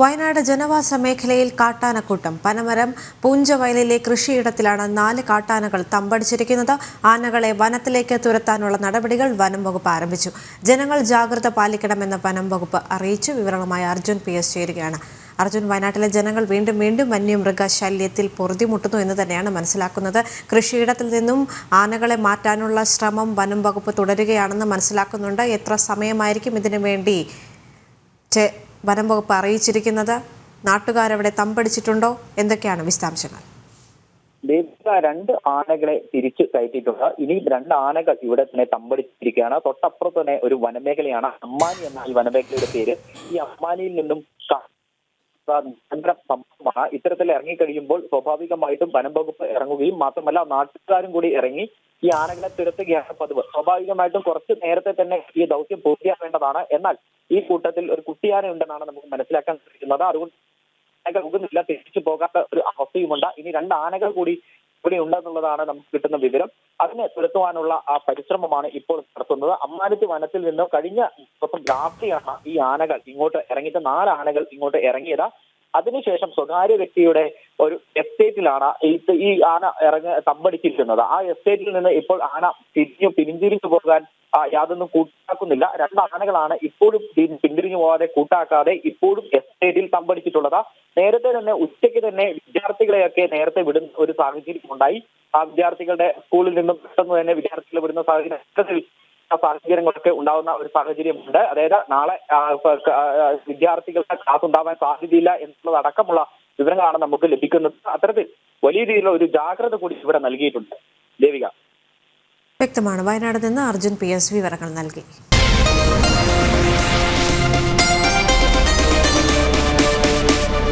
വയനാട് ജനവാസ മേഖലയിൽ കാട്ടാനക്കൂട്ടം. പനമരം പൂഞ്ചവയലിലെ കൃഷിയിടത്തിലാണ് 4 കാട്ടാനകൾ തമ്പടിച്ചിരിക്കുന്നത്. ആനകളെ വനത്തിലേക്ക് തുരത്താനുള്ള നടപടികൾ വനം വകുപ്പ് ആരംഭിച്ചു. ജനങ്ങൾ ജാഗ്രത പാലിക്കണമെന്ന് വനം വകുപ്പ് അറിയിച്ചു. വിവരങ്ങളുമായി അർജുൻ PS ചേരുകയാണ്. അർജുൻ, വയനാട്ടിലെ ജനങ്ങൾ വീണ്ടും വന്യമൃഗശല്യത്തിൽ പൊറുതിമുട്ടുന്നു എന്ന് തന്നെയാണ് മനസ്സിലാക്കുന്നത്. കൃഷിയിടത്തിൽ നിന്നും ആനകളെ മാറ്റാനുള്ള ശ്രമം വനം വകുപ്പ് തുടരുകയാണെന്ന് മനസ്സിലാക്കുന്നുണ്ട്. എത്ര സമയമായിരിക്കും ഇതിനു വേണ്ടി വനം വകുപ്പ് അറിയിച്ചിരിക്കുന്നത്? നാട്ടുകാരവിടെ തമ്പടിച്ചിട്ടുണ്ടോ? എന്തൊക്കെയാണ് വിശദാംശങ്ങൾ? 2 ആനകളെ തിരിച്ചു കയറ്റിയിട്ടുണ്ട്. ഇനി 2 ആനകൾ ഇവിടെ തന്നെ തമ്പടിച്ചിരിക്കുകയാണ്. തൊട്ടപ്പുറത്ത് തന്നെ ഒരു വനമേഖലയാണ്. അമ്മാനി എന്ന ഈ വനമേഖലയുടെ പേര്. ഈ അമ്മാനിയിൽ നിന്നും സംഭവമാണ്. ഇത്തരത്തിൽ ഇറങ്ങിക്കഴിയുമ്പോൾ സ്വാഭാവികമായിട്ടും വനം വകുപ്പ് ഇറങ്ങുകയും മാത്രമല്ല നാട്ടുകാരും കൂടി ഇറങ്ങി ഈ ആനകളെ തുരത്തുകയാണ് പതിവ്. സ്വാഭാവികമായിട്ടും കുറച്ച് നേരത്തെ തന്നെ ഈ ദൗത്യം പൂർത്തിയാക്കേണ്ടതാണ്. എന്നാൽ ഈ കൂട്ടത്തിൽ ഒരു കുട്ടിയാന ഉണ്ടെന്നാണ് നമുക്ക് മനസ്സിലാക്കാൻ സാധിക്കുന്നത്. അതുകൊണ്ട് ആനകൾ പോകുന്നില്ല, തിരിച്ചു പോകാത്ത ഒരു അവസ്ഥയുമുണ്ട്. ഇനി 2 ആനകൾ കൂടി ഇവിടെ ഉണ്ടെന്നുള്ളതാണ് നമുക്ക് കിട്ടുന്ന വിവരം. അതിനെ തുരത്തുവാനുള്ള ആ പരിശ്രമമാണ് ഇപ്പോൾ നടത്തുന്നത്. അമ്മാനത്ത് വനത്തിൽ നിന്ന് കഴിഞ്ഞ ദിവസം രാത്രിയാണ് ഈ ആനകൾ ഇങ്ങോട്ട് ഇറങ്ങിയിട്ട് 4 ആനകൾ ഇങ്ങോട്ട് ഇറങ്ങിയത്. അതിനുശേഷം സ്വകാര്യ വ്യക്തിയുടെ ഒരു എസ്റ്റേറ്റിലാണ് ഈ ആന തമ്പടിച്ചിരിക്കുന്നത്. ആ എസ്റ്റേറ്റിൽ നിന്ന് ഇപ്പോൾ ആന പിന്തിരിഞ്ഞു പോകാൻ യാതൊന്നും കൂട്ടാക്കുന്നില്ല. 2 ആനകളാണ് ഇപ്പോഴും പിന്തിരിഞ്ഞു പോകാതെ കൂട്ടാക്കാതെ ഇപ്പോഴും എസ്റ്റേറ്റിൽ തമ്പടിച്ചിട്ടുള്ളത്. നേരത്തെ തന്നെ ഉച്ചയ്ക്ക് തന്നെ വിദ്യാർത്ഥികളെയൊക്കെ നേരത്തെ വിടുന്ന ഒരു സാഹചര്യം ഉണ്ടായി. ആ വിദ്യാർത്ഥികളുടെ സ്കൂളിൽ നിന്നും പെട്ടെന്ന് തന്നെ വിദ്യാർത്ഥികളെ വിടുന്ന സാഹചര്യങ്ങളൊക്കെ ഉണ്ടാകുന്ന ഒരു സാഹചര്യമുണ്ട്. അതായത് നാളെ വിദ്യാർത്ഥികളുടെ ക്ലാസ് ഉണ്ടാവാൻ സാധ്യതയില്ല എന്നുള്ളതടക്കമുള്ള വിവരങ്ങളാണ് നമുക്ക് ലഭിക്കുന്നത്. അത്തരത്തിൽ വലിയ രീതിയിലുള്ള ഒരു ജാഗ്രത കൂടി ഇവിടെ നൽകിയിട്ടുണ്ട്. ദേവിക. വ്യക്തമാണ്. വയനാട് നിന്ന് അർജുൻ PS വിവരങ്ങൾ നൽകി.